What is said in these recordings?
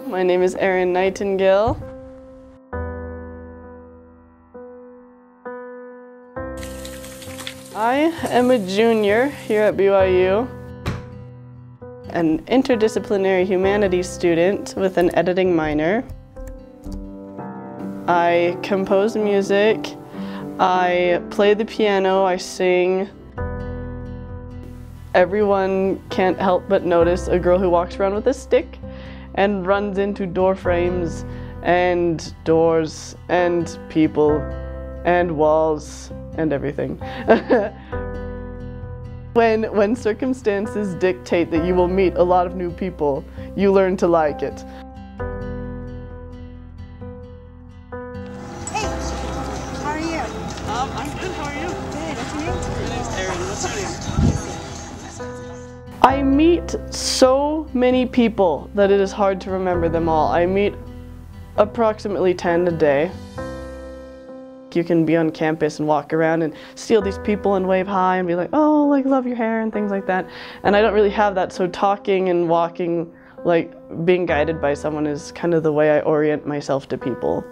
My name is Erin Nightingale. I am a junior here at BYU, an interdisciplinary humanities student with an editing minor. I compose music, I play the piano, I sing. Everyone can't help but notice a girl who walks around with a stick and runs into door frames and doors and people and walls and everything. When circumstances dictate that you will meet a lot of new people, you learn to like it. Hey, how are you? I'm good, how are you? Good, what's your name? My name's Erin, what's your name? I meet so many people that it is hard to remember them all. I meet approximately 10 a day. You can be on campus and walk around and see all these people and wave hi and be like, oh, like, love your hair and things like that. And I don't really have that, so talking and walking, like being guided by someone is kind of the way I orient myself to people.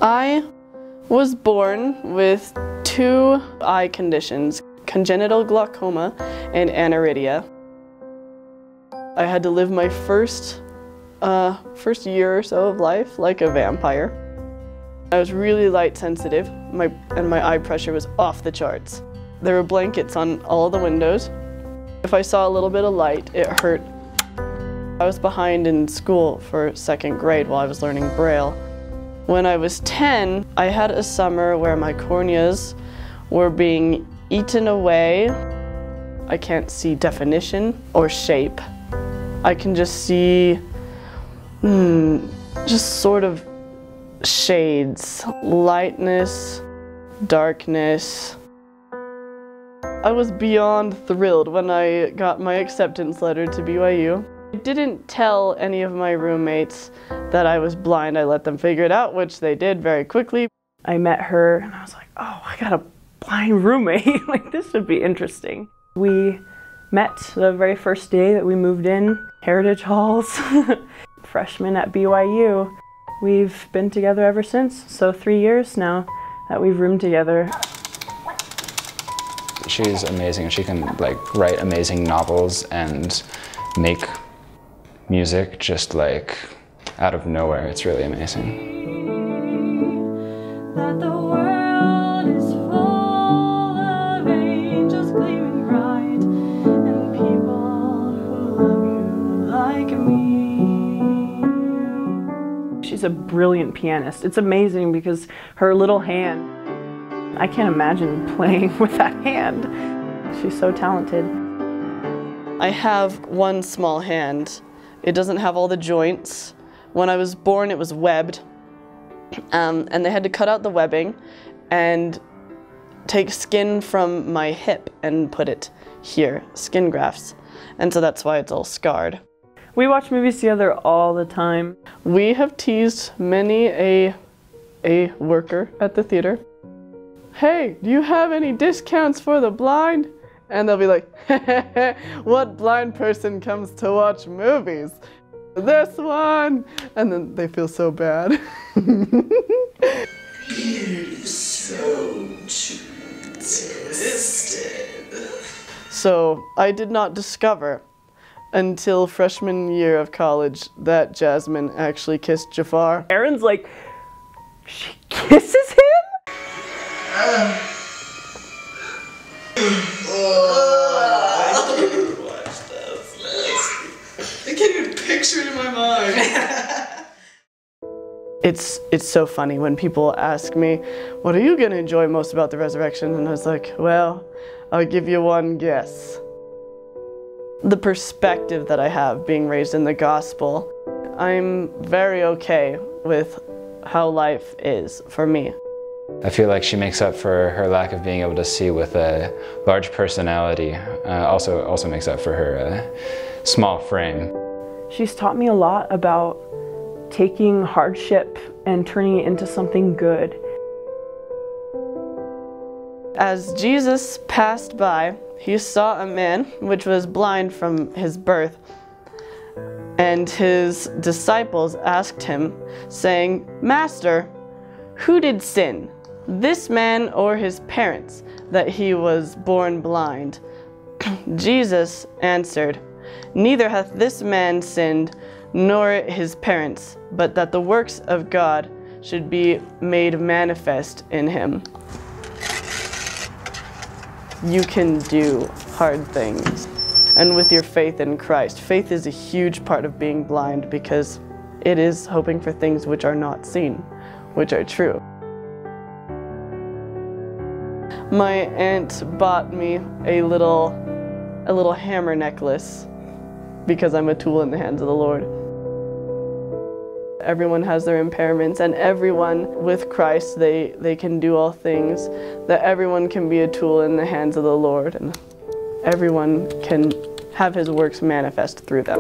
I was born with 2 eye conditions, congenital glaucoma and aniridia. I had to live my first year or so of life like a vampire. I was really light sensitive, and my eye pressure was off the charts. There were blankets on all the windows. If I saw a little bit of light, it hurt. I was behind in school for 2nd grade while I was learning Braille. When I was 10, I had a summer where my corneas were being eaten away. I can't see definition or shape. I can just see just sort of shades, lightness, darkness. I was beyond thrilled when I got my acceptance letter to BYU. I didn't tell any of my roommates that I was blind. I let them figure it out, which they did very quickly. I met her and I was like, oh, I got a blind roommate. Like, this would be interesting. We met the very first day that we moved in, Heritage Halls, freshman at BYU. We've been together ever since, so 3 years now that we've roomed together. She's amazing. She can like write amazing novels and make music just like out of nowhere. It's really amazing. That the world is full of angels gleaming bright and people who love you like me. She's a brilliant pianist. It's amazing because her little hand, I can't imagine playing with that hand. She's so talented. I have one small hand. It doesn't have all the joints. When I was born, it was webbed. And they had to cut out the webbing and take skin from my hip and put it here, skin grafts. And so that's why it's all scarred. We watch movies together all the time. We have teased many a worker at the theater. Hey, do you have any discounts for the blind? And they'll be like, what blind person comes to watch movies? This one! And then they feel so bad. You're so twisted. So I did not discover until freshman year of college that Jasmine actually kissed Jafar. Erin's like, she kisses him? I can't watch this. I can't even picture it in my mind. It's so funny when people ask me, what are you going to enjoy most about the resurrection? And I was like, well, I'll give you one guess. The perspective that I have being raised in the gospel, I'm very okay with how life is for me. I feel like she makes up for her lack of being able to see with a large personality. Also makes up for her small frame. She's taught me a lot about taking hardship and turning it into something good. As Jesus passed by, he saw a man which was blind from his birth. And his disciples asked him, saying, "Master, who did sin, this man or his parents, that he was born blind?" Jesus answered, "Neither hath this man sinned, nor his parents, but that the works of God should be made manifest in him." You can do hard things. And with your faith in Christ, faith is a huge part of being blind because it is hoping for things which are not seen, which are true. My aunt bought me a little hammer necklace because I'm a tool in the hands of the Lord. Everyone has their impairments, and everyone with Christ, they can do all things, that everyone can be a tool in the hands of the Lord, and everyone can have his works manifest through them.